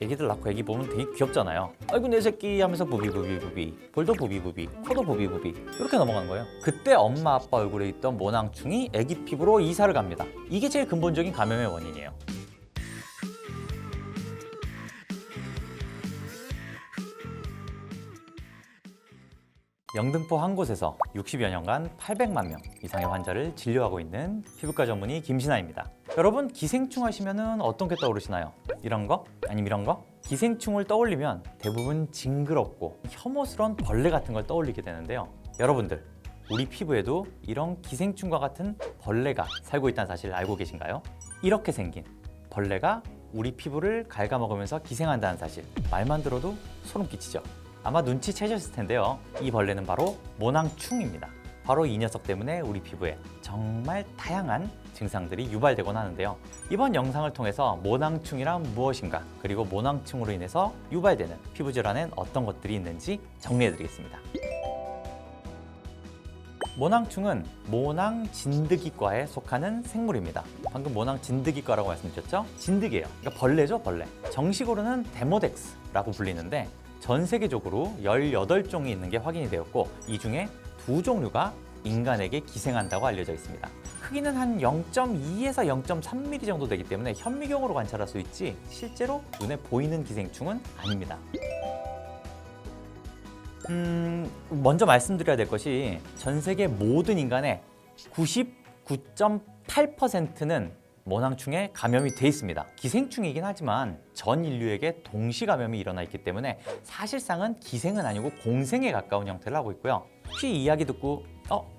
애기들 낳고 애기 보면 되게 귀엽잖아요. 아이고 내 새끼 하면서 부비부비부비, 볼도 부비부비, 코도 부비부비 이렇게 넘어가는 거예요. 그때 엄마 아빠 얼굴에 있던 모낭충이 애기 피부로 이사를 갑니다. 이게 제일 근본적인 감염의 원인이에요. 영등포 한 곳에서 60여 년간 800만 명 이상의 환자를 진료하고 있는 피부과 전문의 김신아입니다. 여러분, 기생충 하시면 어떤 게 떠오르시나요? 이런 거? 아니면 이런 거? 기생충을 떠올리면 대부분 징그럽고 혐오스러운 벌레 같은 걸 떠올리게 되는데요. 여러분들, 우리 피부에도 이런 기생충과 같은 벌레가 살고 있다는 사실 알고 계신가요? 이렇게 생긴 벌레가 우리 피부를 갉아먹으면서 기생한다는 사실, 말만 들어도 소름 끼치죠? 아마 눈치채셨을 텐데요. 이 벌레는 바로 모낭충입니다. 바로 이 녀석 때문에 우리 피부에 정말 다양한 증상들이 유발되곤 하는데요. 이번 영상을 통해서 모낭충이란 무엇인가, 그리고 모낭충으로 인해서 유발되는 피부 질환엔 어떤 것들이 있는지 정리해드리겠습니다. 모낭충은 모낭진드기과에 속하는 생물입니다. 방금 모낭진드기과라고 말씀드렸죠? 진드기예요. 그러니까 벌레죠, 벌레. 정식으로는 데모덱스라고 불리는데 전 세계적으로 18종이 있는 게 확인이 되었고, 이 중에 2종류가 인간에게 기생한다고 알려져 있습니다. 크기는 한 0.2에서 0.3mm 정도 되기 때문에 현미경으로 관찰할 수 있지 실제로 눈에 보이는 기생충은 아닙니다. 먼저 말씀드려야 될 것이 전 세계 모든 인간의 99.8%는 모낭충에 감염이 돼 있습니다. 기생충이긴 하지만 전 인류에게 동시 감염이 일어나 있기 때문에 사실상은 기생은 아니고 공생에 가까운 형태를 하고 있고요. 혹시 이 이야기 듣고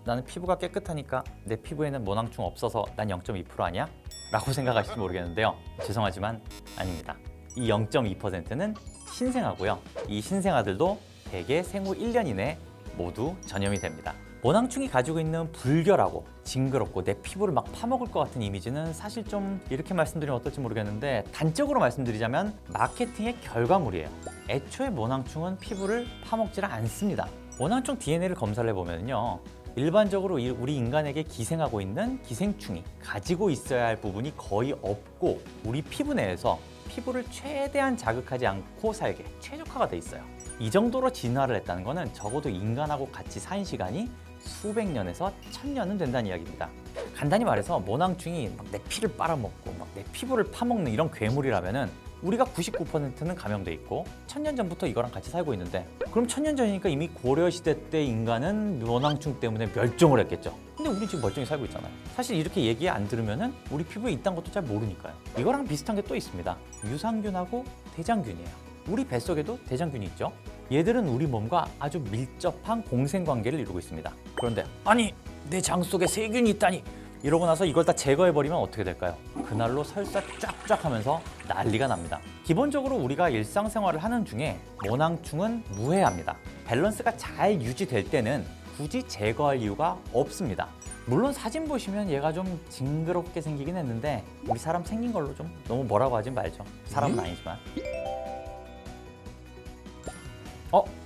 나는 피부가 깨끗하니까 내 피부에는 모낭충 없어서 난 0.2% 아니야? 라고 생각하실지 모르겠는데요. 죄송하지만 아닙니다. 이 0.2%는 신생아고요. 이 신생아들도 대개 생후 1년 이내 모두 전염이 됩니다. 모낭충이 가지고 있는 불결하고 징그럽고 내 피부를 막 파먹을 것 같은 이미지는 사실 좀 이렇게 말씀드리면 어떨지 모르겠는데, 단적으로 말씀드리자면 마케팅의 결과물이에요. 애초에 모낭충은 피부를 파먹질 않습니다. 모낭충 DNA를 검사를 해보면요, 일반적으로 우리 인간에게 기생하고 있는 기생충이 가지고 있어야 할 부분이 거의 없고, 우리 피부 내에서 피부를 최대한 자극하지 않고 살게 최적화가 돼 있어요. 이 정도로 진화를 했다는 것은 적어도 인간하고 같이 사는 시간이 수백 년에서 1000년은 된다는 이야기입니다. 간단히 말해서 모낭충이 막 내 피를 빨아먹고 막 내 피부를 파먹는 이런 괴물이라면은 우리가 99%는 감염돼 있고 1000년 전부터 이거랑 같이 살고 있는데, 그럼 1000년 전이니까 이미 고려시대 때 인간은 모낭충 때문에 멸종을 했겠죠. 근데 우리 지금 멀쩡히 살고 있잖아요. 사실 이렇게 얘기 안 들으면은 우리 피부에 있다는 것도 잘 모르니까요. 이거랑 비슷한 게 또 있습니다. 유산균하고 대장균이에요. 우리 뱃속에도 대장균이 있죠. 얘들은 우리 몸과 아주 밀접한 공생관계를 이루고 있습니다. 그런데 아니, 내 장 속에 세균이 있다니, 이러고 나서 이걸 다 제거해버리면 어떻게 될까요? 그날로 설사 쫙쫙 하면서 난리가 납니다. 기본적으로 우리가 일상생활을 하는 중에 모낭충은 무해합니다. 밸런스가 잘 유지될 때는 굳이 제거할 이유가 없습니다. 물론 사진 보시면 얘가 좀 징그럽게 생기긴 했는데 우리 사람 생긴 걸로 좀 너무 뭐라고 하진 말죠. 사람은 아니지만.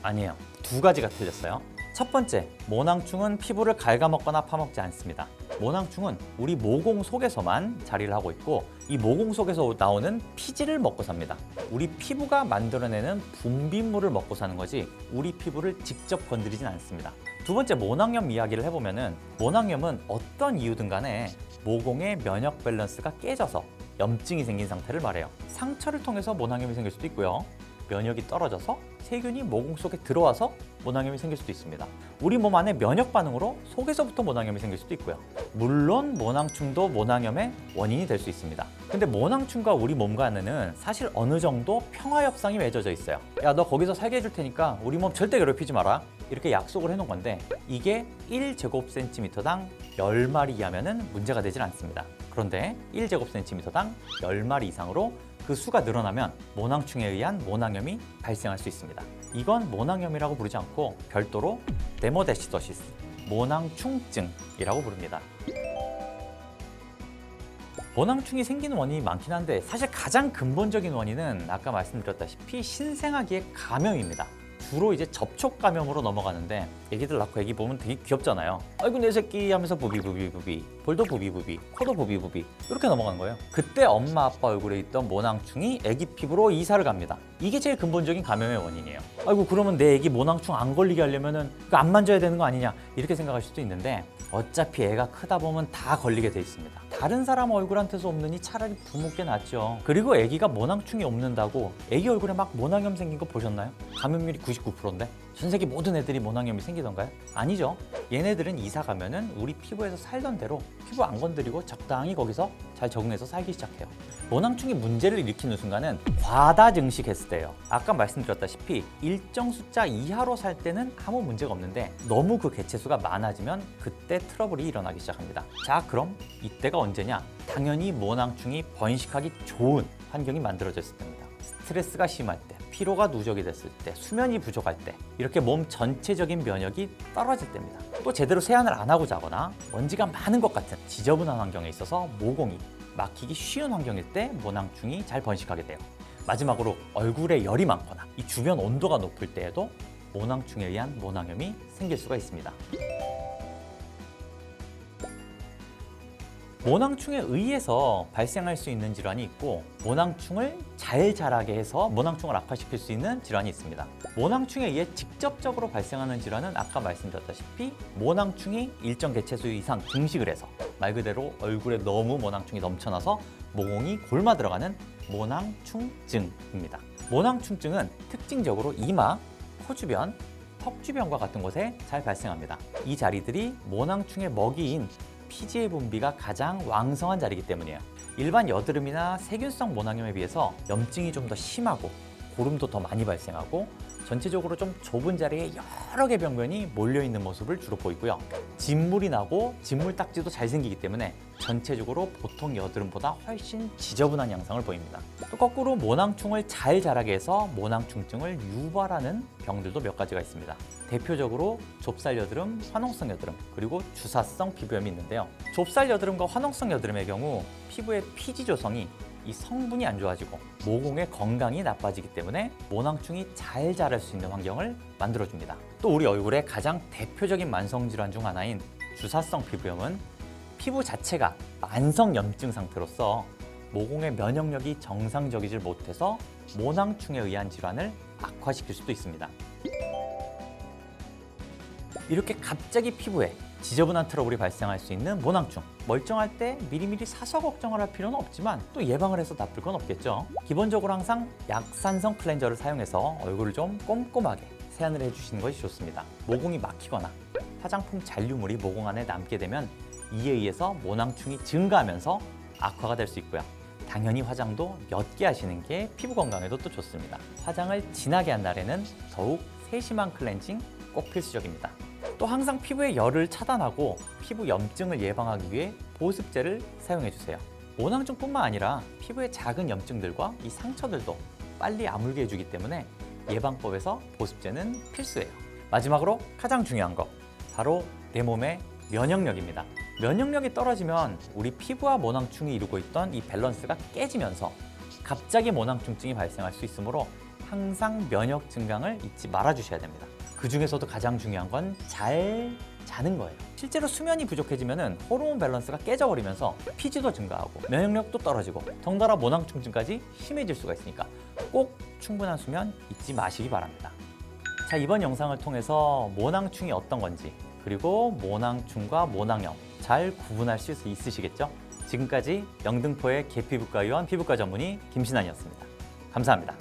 아니에요. 두 가지가 틀렸어요. 첫 번째, 모낭충은 피부를 갉아먹거나 파먹지 않습니다. 모낭충은 우리 모공 속에서만 자리를 하고 있고, 이 모공 속에서 나오는 피지를 먹고 삽니다. 우리 피부가 만들어내는 분비물을 먹고 사는 거지 우리 피부를 직접 건드리진 않습니다. 두 번째, 모낭염 이야기를 해보면은 모낭염은 어떤 이유든 간에 모공의 면역 밸런스가 깨져서 염증이 생긴 상태를 말해요. 상처를 통해서 모낭염이 생길 수도 있고요. 면역이 떨어져서 세균이 모공 속에 들어와서 모낭염이 생길 수도 있습니다. 우리 몸 안에 면역 반응으로 속에서부터 모낭염이 생길 수도 있고요. 물론 모낭충도 모낭염의 원인이 될 수 있습니다. 근데 모낭충과 우리 몸 간에는 사실 어느 정도 평화협상이 맺어져 있어요. 야, 너 거기서 살게 해줄 테니까 우리 몸 절대 괴롭히지 마라, 이렇게 약속을 해놓은 건데, 이게 1제곱센티미터당 10마리 이하면 문제가 되질 않습니다. 그런데 1제곱센티미터당 10마리 이상으로 그 수가 늘어나면 모낭충에 의한 모낭염이 발생할 수 있습니다. 이건 모낭염이라고 부르지 않고 별도로 데모데시도시스, 모낭충증이라고 부릅니다. 모낭충이 생기는 원인이 많긴 한데 사실 가장 근본적인 원인은 아까 말씀드렸다시피 신생아기의 감염입니다. 주로 이제 접촉 감염으로 넘어가는데 애기들 낳고 애기 보면 되게 귀엽잖아요. 아이고 내 새끼 하면서 부비부비부비, 볼도 부비부비, 코도 부비부비 이렇게 넘어가는 거예요. 그때 엄마 아빠 얼굴에 있던 모낭충이 애기 피부로 이사를 갑니다. 이게 제일 근본적인 감염의 원인이에요. 아이고 그러면 내 애기 모낭충 안 걸리게 하려면은 안 만져야 되는 거 아니냐 이렇게 생각할 수도 있는데 어차피 애가 크다 보면 다 걸리게 돼 있습니다. 다른 사람 얼굴한테서 없느니 차라리 부모께 낫죠. 그리고 애기가 모낭충이 없는다고 애기 얼굴에 막 모낭염 생긴 거 보셨나요? 감염률이 99%인데 전 세계 모든 애들이 모낭염이 생기던가요? 아니죠. 얘네들은 이사 가면은 우리 피부에서 살던 대로 피부 안 건드리고 적당히 거기서 잘 적응해서 살기 시작해요. 모낭충이 문제를 일으키는 순간은 과다 증식했을 때예요. 아까 말씀드렸다시피 일정 숫자 이하로 살 때는 아무 문제가 없는데 너무 그 개체수가 많아지면 그때 트러블이 일어나기 시작합니다. 자, 그럼 이때가 언제냐? 당연히 모낭충이 번식하기 좋은 환경이 만들어졌을 때입니다. 스트레스가 심할 때, 피로가 누적이 됐을 때, 수면이 부족할 때 이렇게 몸 전체적인 면역이 떨어질 때입니다. 또 제대로 세안을 안 하고 자거나 먼지가 많은 것 같은 지저분한 환경에 있어서 모공이 막히기 쉬운 환경일 때 모낭충이 잘 번식하게 돼요. 마지막으로 얼굴에 열이 많거나 이 주변 온도가 높을 때에도 모낭충에 의한 모낭염이 생길 수가 있습니다. 모낭충에 의해서 발생할 수 있는 질환이 있고 모낭충을 잘 자라게 해서 모낭충을 악화시킬 수 있는 질환이 있습니다. 모낭충에 의해 직접적으로 발생하는 질환은 아까 말씀드렸다시피 모낭충이 일정 개체수 이상 증식을 해서 말 그대로 얼굴에 너무 모낭충이 넘쳐나서 모공이 골마 들어가는 모낭충증입니다. 모낭충증은 특징적으로 이마, 코 주변, 턱 주변과 같은 곳에 잘 발생합니다. 이 자리들이 모낭충의 먹이인 피지의 분비가 가장 왕성한 자리이기 때문이에요. 일반 여드름이나 세균성 모낭염에 비해서 염증이 좀 더 심하고 고름도 더 많이 발생하고 전체적으로 좀 좁은 자리에 여러 개 병변이 몰려있는 모습을 주로 보이고요. 진물이 나고 진물 딱지도 잘 생기기 때문에 전체적으로 보통 여드름보다 훨씬 지저분한 양상을 보입니다. 또 거꾸로 모낭충을 잘 자라게 해서 모낭충증을 유발하는 병들도 몇 가지가 있습니다. 대표적으로 좁쌀 여드름, 화농성 여드름, 그리고 주사성 피부염이 있는데요. 좁쌀 여드름과 화농성 여드름의 경우 피부의 피지 조성이 이 성분이 안 좋아지고 모공의 건강이 나빠지기 때문에 모낭충이 잘 자랄 수 있는 환경을 만들어줍니다. 또 우리 얼굴의 가장 대표적인 만성질환 중 하나인 주사성 피부염은 피부 자체가 만성염증 상태로서 모공의 면역력이 정상적이질 못해서 모낭충에 의한 질환을 악화시킬 수도 있습니다. 이렇게 갑자기 피부에 지저분한 트러블이 발생할 수 있는 모낭충. 멀쩡할 때 미리미리 사서 걱정을 할 필요는 없지만 또 예방을 해서 나쁠 건 없겠죠. 기본적으로 항상 약산성 클렌저를 사용해서 얼굴을 좀 꼼꼼하게 세안을 해주시는 것이 좋습니다. 모공이 막히거나 화장품 잔류물이 모공 안에 남게 되면 이에 의해서 모낭충이 증가하면서 악화가 될 수 있고요. 당연히 화장도 옅게 하시는 게 피부 건강에도 또 좋습니다. 화장을 진하게 한 날에는 더욱 세심한 클렌징 꼭 필수적입니다. 또 항상 피부의 열을 차단하고 피부 염증을 예방하기 위해 보습제를 사용해 주세요. 모낭충뿐만 아니라 피부의 작은 염증들과 이 상처들도 빨리 아물게 해주기 때문에 예방법에서 보습제는 필수예요. 마지막으로 가장 중요한 거 바로 내 몸의 면역력입니다. 면역력이 떨어지면 우리 피부와 모낭충이 이루고 있던 이 밸런스가 깨지면서 갑자기 모낭충증이 발생할 수 있으므로 항상 면역 증강을 잊지 말아 주셔야 됩니다. 그 중에서도 가장 중요한 건 잘 자는 거예요. 실제로 수면이 부족해지면 호르몬 밸런스가 깨져버리면서 피지도 증가하고 면역력도 떨어지고 덩달아 모낭충증까지 심해질 수가 있으니까 꼭 충분한 수면 잊지 마시기 바랍니다. 자, 이번 영상을 통해서 모낭충이 어떤 건지 그리고 모낭충과 모낭염 잘 구분할 수 있으시겠죠? 지금까지 영등포의 계피부과 의원 피부과 전문의 김신환이었습니다. 감사합니다.